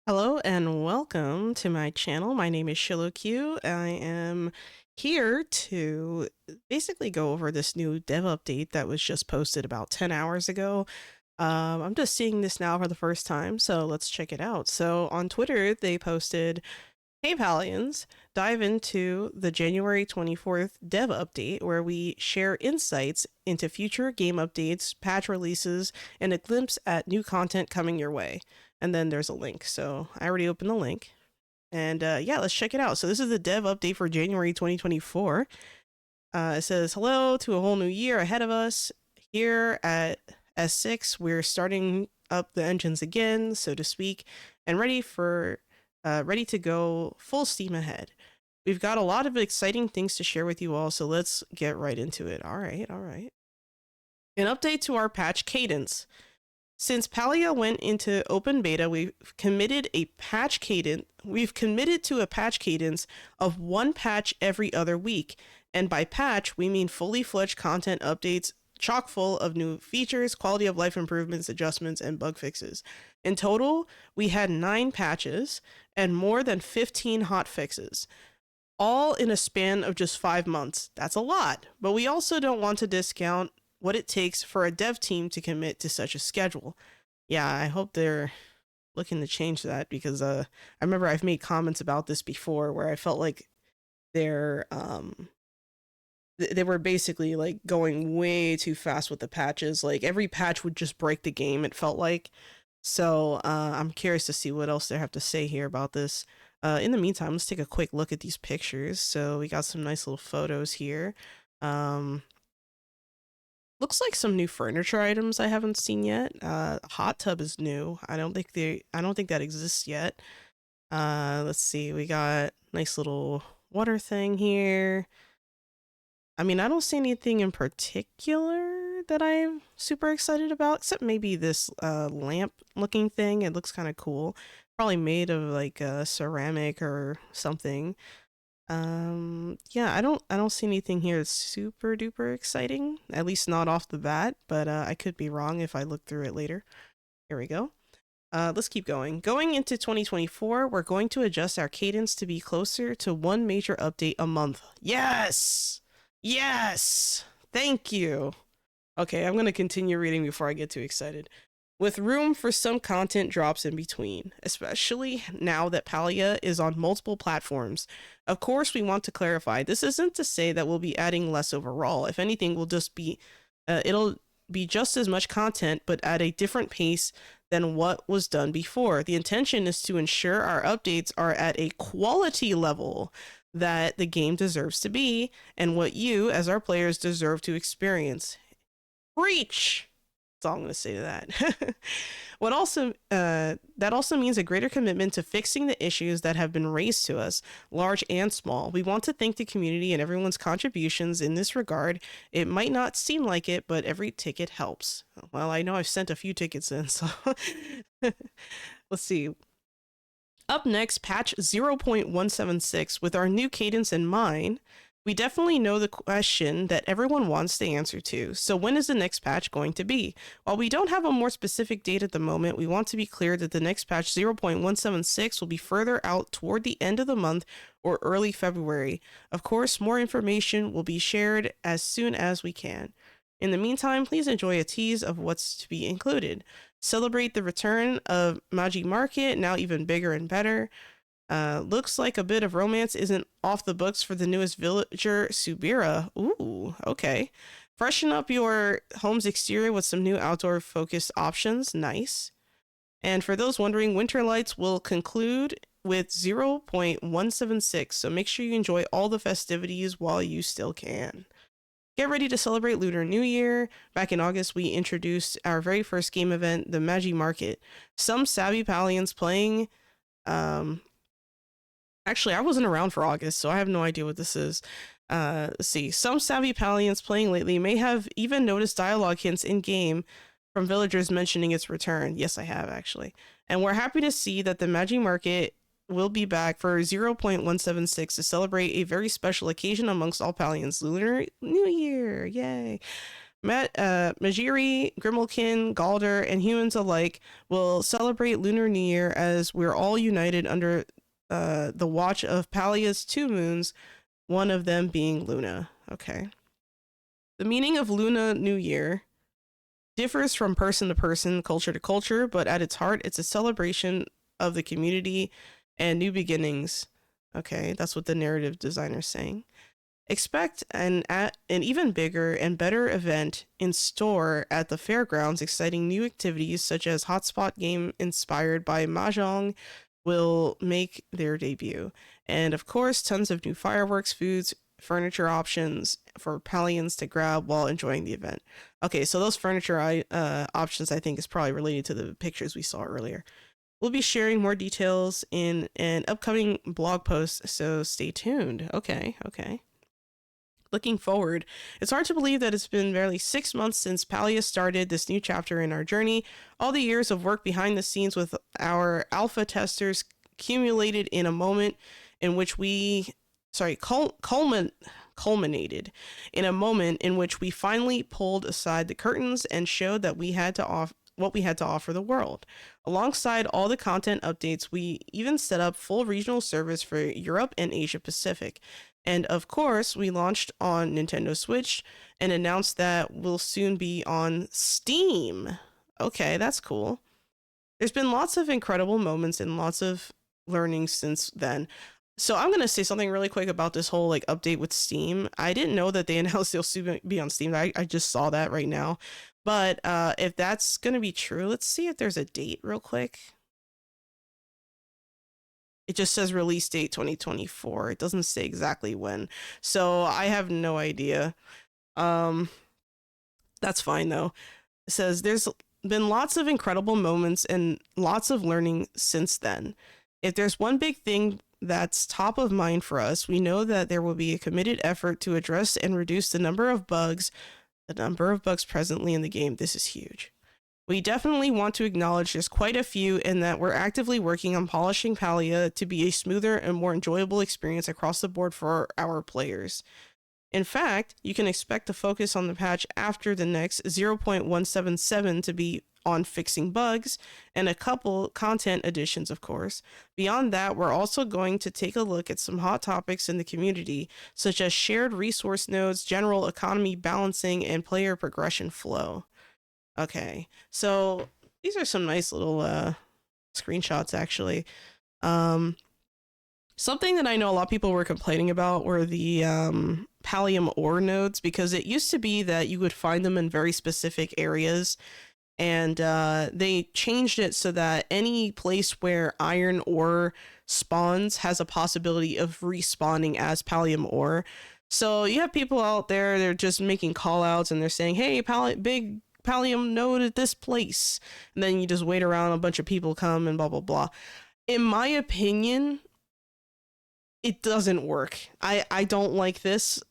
Hello and welcome to my channel. My name is ShiloQ. I am here to basically go over this new dev update that was just posted about 10 hours ago. I'm just seeing this now for the first time, so let's check it out. So on Twitter, they posted, "Hey Valians, dive into the January 24th dev update where we share insights into future game updates, patch releases, and a glimpse at new content coming your way." And then there's a link. So I already opened the link. And yeah, let's check it out. So this is the dev update for January 2024. It says, "Hello to a whole new year ahead of us. Here at S6, we're starting up the engines again, so to speak, and ready to go full steam ahead. We've got a lot of exciting things to share with you all, so let's get right into it." All right, all right. An update to our patch cadence. Since Palia went into open beta, we've committed to a patch cadence of one patch every other week. And by patch, we mean fully fledged content updates chock full of new features, quality of life improvements, adjustments, and bug fixes. In total, we had 9 patches and more than 15 hot fixes, all in a span of just 5 months. That's a lot, but we also don't want to discount what it takes for a dev team to commit to such a schedule. Yeah, I hope they're looking to change that because I remember I've made comments about this before where I felt like they're they were basically like going way too fast with the patches. Like every patch would just break the game, it felt like. So I'm curious to see what else they have to say here about this. In the meantime, let's take a quick look at these pictures. So we got some nice little photos here. Um, Looks like some new furniture items I haven't seen yet. Hot tub is new. I don't think that exists yet. Let's see. We got nice little water thing here. I mean, I don't see anything in particular that I'm super excited about, except maybe this lamp looking thing. It looks kind of cool. Probably made of like ceramic or something. Yeah, I don't see anything here that's super duper exciting, at least not off the bat, but I could be wrong if I look through it later. Here we go. Let's keep going. Going into 2024, we're going to adjust our cadence to be closer to one major update a month. Yes! Yes! Thank you. Okay, I'm going to continue reading before I get too excited. With room for some content drops in between, especially now that Palia is on multiple platforms. Of course, we want to clarify this isn't to say that we'll be adding less overall. If anything, it'll be just as much content, but at a different pace than what was done before. The intention is to ensure our updates are at a quality level that the game deserves to be, and what you, as our players, deserve to experience. Preach! That's all I'm going to say to that. That also means a greater commitment to fixing the issues that have been raised to us, large and small. We want to thank the community and everyone's contributions in this regard. It might not seem like it, but every ticket helps. Well, I know I've sent a few tickets in, so let's see. Up next, patch 0.176. With our new cadence in mind, we definitely know the question that everyone wants the answer to. So when is the next patch going to be? While we don't have a more specific date at the moment, we want to be clear that the next patch 0.176 will be further out toward the end of the month or early February. Of course, more information will be shared as soon as we can. In the meantime, please enjoy a tease of what's to be included. Celebrate the return of Magi Market, now even bigger and better. Looks like a bit of romance isn't off the books for the newest villager, Subira. Ooh, okay. Freshen up your home's exterior with some new outdoor focused options. Nice. And for those wondering, Winter Lights will conclude with 0.176, so make sure you enjoy all the festivities while you still can. Get ready to celebrate Lunar New Year. Back in August, we introduced our very first game event, the Magi Market. Some savvy Palians playing Actually, I wasn't around for August, so I have no idea what this is. Let's see. Some savvy Palians playing lately may have even noticed dialogue hints in game from villagers mentioning its return. Yes, I have, actually. And we're happy to see that the Magi Market will be back for 0.176 to celebrate a very special occasion amongst all Palians, Lunar New Year. Yay. Majiri, Grimalkin, Galder, and humans alike will celebrate Lunar New Year as we're all united under the watch of Palia's 2 moons, one of them being Luna. Okay. The meaning of Luna New Year differs from person to person, culture to culture, but at its heart, it's a celebration of the community and new beginnings. Okay, that's what the narrative designer's saying. Expect an even bigger and better event in store at the fairgrounds. Exciting new activities such as hotspot game inspired by Mahjong will make their debut. And of course, tons of new fireworks, foods, furniture options for Palians to grab while enjoying the event. Okay, so those furniture options I think is probably related to the pictures we saw earlier. We'll be sharing more details in an upcoming blog post, so stay tuned. Okay. Looking forward, it's hard to believe that it's been barely 6 months since Palia started this new chapter in our journey. All the years of work behind the scenes with our alpha testers culminated in a moment in which we culminated in a moment in which we finally pulled aside the curtains and showed that we had to what we had to offer the world. Alongside all the content updates, we even set up full regional service for Europe and Asia Pacific. And of course, we launched on Nintendo Switch and announced that we'll soon be on Steam. Okay, that's cool. There's been lots of incredible moments and lots of learning since then. So I'm going to say something really quick about this whole update with Steam. I didn't know that they announced they'll soon be on Steam. I just saw that right now. But if that's going to be true, let's see if there's a date real quick. It just says release date 2024. It doesn't say exactly when. So I have no idea. That's fine though. It says there's been lots of incredible moments and lots of learning since then. If there's one big thing that's top of mind for us, we know that there will be a committed effort to address and reduce the number of bugs presently in the game. This is huge. We definitely want to acknowledge there's quite a few and that we're actively working on polishing Palia to be a smoother and more enjoyable experience across the board for our players. In fact, you can expect to focus on the patch after the next 0.177 to be on fixing bugs and a couple content additions, of course. Beyond that, we're also going to take a look at some hot topics in the community, such as shared resource nodes, general economy balancing, and player progression flow. Okay, so these are some nice little screenshots, actually. Something that I know a lot of people were complaining about were the Pallium ore nodes, because it used to be that you would find them in very specific areas, and they changed it so that any place where iron ore spawns has a possibility of respawning as Pallium ore. So you have people out there, they're just making call outs and they're saying, hey, big Pallium node at this place, and then you just wait around, a bunch of people come and blah blah blah. In my opinion, it doesn't work. I don't like this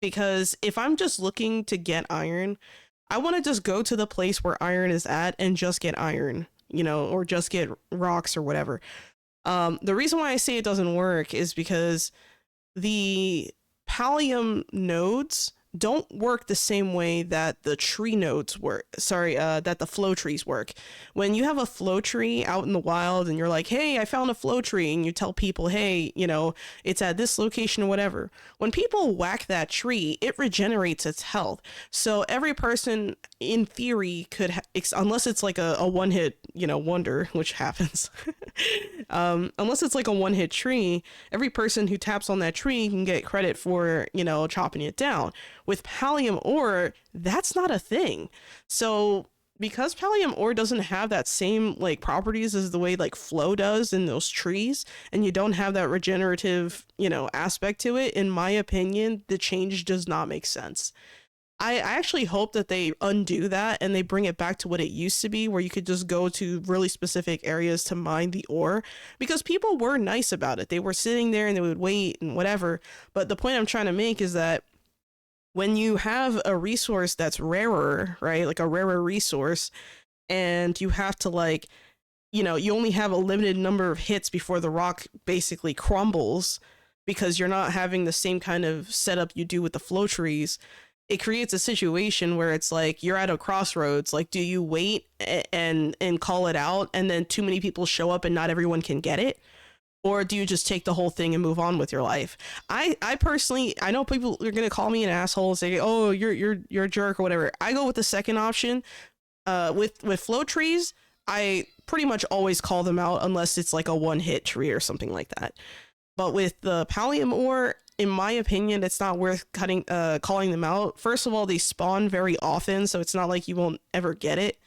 because if I'm just looking to get iron, I want to just go to the place where iron is at and just get iron, or just get rocks or whatever. The reason why I say it doesn't work is because the Pallium nodes don't work the same way that the tree nodes work. That the flow trees work. When you have a flow tree out in the wild and you're like, hey, I found a flow tree, and you tell people, hey, it's at this location or whatever. When people whack that tree, it regenerates its health. So every person in theory could, unless it's like a one-hit, wonder, which happens. Unless it's like a one-hit tree, every person who taps on that tree can get credit for, chopping it down. With Pallium ore, that's not a thing. So because Pallium ore doesn't have that same properties as the way flow does in those trees, and you don't have that regenerative, aspect to it, in my opinion, the change does not make sense. I actually hope that they undo that and they bring it back to what it used to be, where you could just go to really specific areas to mine the ore, because people were nice about it. They were sitting there and they would wait and whatever. But the point I'm trying to make is that when you have a resource that's rarer, right, like a rarer resource, and you have to you only have a limited number of hits before the rock basically crumbles because you're not having the same kind of setup you do with the flow trees, it creates a situation where it's like you're at a crossroads. Like, do you wait and call it out, and then too many people show up and not everyone can get it? Or do you just take the whole thing and move on with your life? I personally, I know people are gonna call me an asshole and say, "Oh, you're a jerk" or whatever. I go with the second option. With flow trees, I pretty much always call them out unless it's like a one hit tree or something like that. But with the Pallium ore, in my opinion, it's not worth calling them out. First of all, they spawn very often, so it's not like you won't ever get it.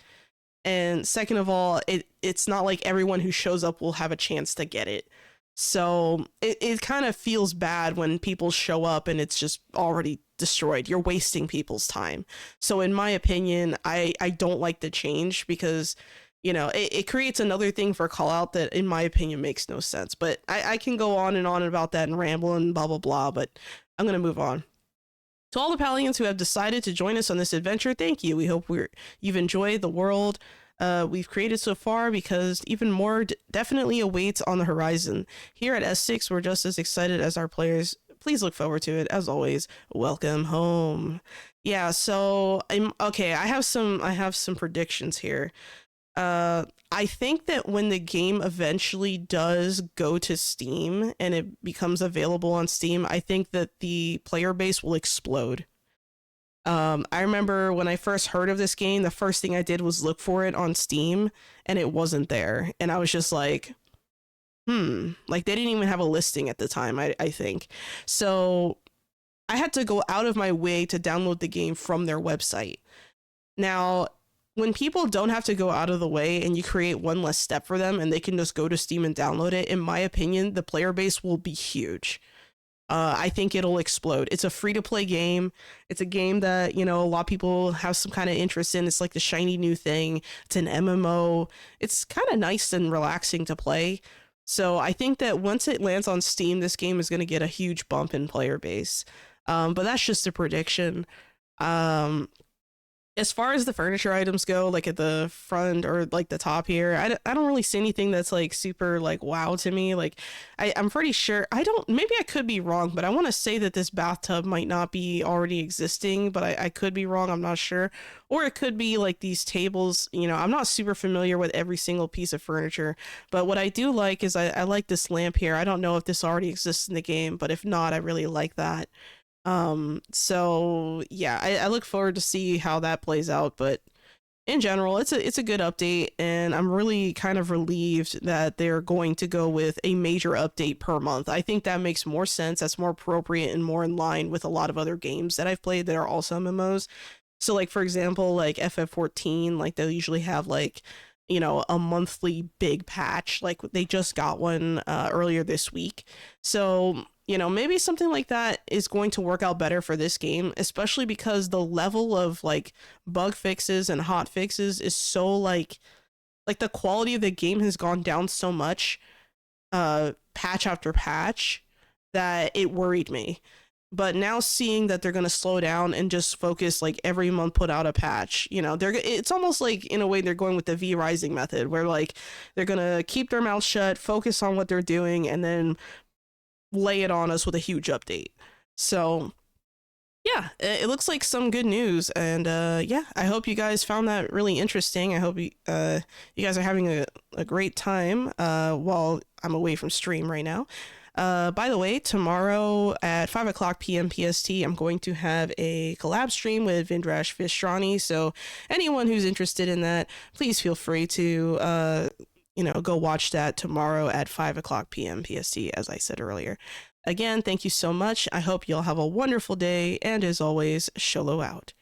And second of all, it's not like everyone who shows up will have a chance to get it. So it kind of feels bad when people show up and it's just already destroyed. You're wasting people's time. So in my opinion, I don't like the change because, you know, it creates another thing for call out that in my opinion makes no sense. But I can go on and on about that and ramble and blah, blah, blah, but I'm going to move on. To all the Pallians who have decided to join us on this adventure, thank you. We hope you've enjoyed the world we've created so far, because even more definitely awaits on the horizon. Here at S6, we're just as excited as our players. Please look forward to it. As always, welcome home. Yeah, so okay. I have some predictions here. I think that when the game eventually does go to Steam and it becomes available on Steam, I think that the player base will explode. I remember when I first heard of this game, the first thing I did was look for it on Steam and it wasn't there. And I was just like, like they didn't even have a listing at the time, I think. So I had to go out of my way to download the game from their website. Now, when people don't have to go out of the way and you create one less step for them and they can just go to Steam and download it, in my opinion, the player base will be huge. I think it'll explode. It's a free-to-play game. It's a game that, you know, a lot of people have some kind of interest in. It's like the shiny new thing. It's an MMO. It's kind of nice and relaxing to play. So I think that once it lands on Steam, this game is going to get a huge bump in player base. But that's just a prediction. As far as the furniture items go, like at the front or like the top here, I don't really see anything that's like super like wow to me. Like I'm pretty sure maybe I could be wrong, but I want to say that this bathtub might not be already existing, but I could be wrong. I'm not sure. Or it could be like these tables, you know, I'm not super familiar with every single piece of furniture, but what I do like is I like this lamp here. I don't know if this already exists in the game, but if not, I really like that. So yeah, I look forward to see how that plays out, but in general, it's a good update, and I'm really kind of relieved that they're going to go with a major update per month. I think that makes more sense. That's more appropriate and more in line with a lot of other games that I've played that are also MMOs. So like, for example, like FF14, like they'll usually have like, you know, a monthly big patch. Like they just got one earlier this week. So, you know, maybe something like that is going to work out better for this game, especially because the level of like bug fixes and hot fixes is so like the quality of the game has gone down so much patch after patch that it worried me. But now seeing that they're going to slow down and just focus like every month put out a patch, you know, it's almost like in a way they're going with the V Rising method where like they're going to keep their mouth shut, focus on what they're doing, and then lay it on us with a huge update. So yeah, it looks like some good news, and yeah, I hope you guys found that really interesting. I hope you guys are having a great time while I'm away from stream right now. By the way, tomorrow at 5 o'clock p.m. PST, I'm going to have a collab stream with Vindrash Vishrani, so anyone who's interested in that, please feel free to go watch that tomorrow at 5 o'clock p.m. PST, as I said earlier. Again, thank you so much. I hope you'll have a wonderful day, and as always, Sholo out.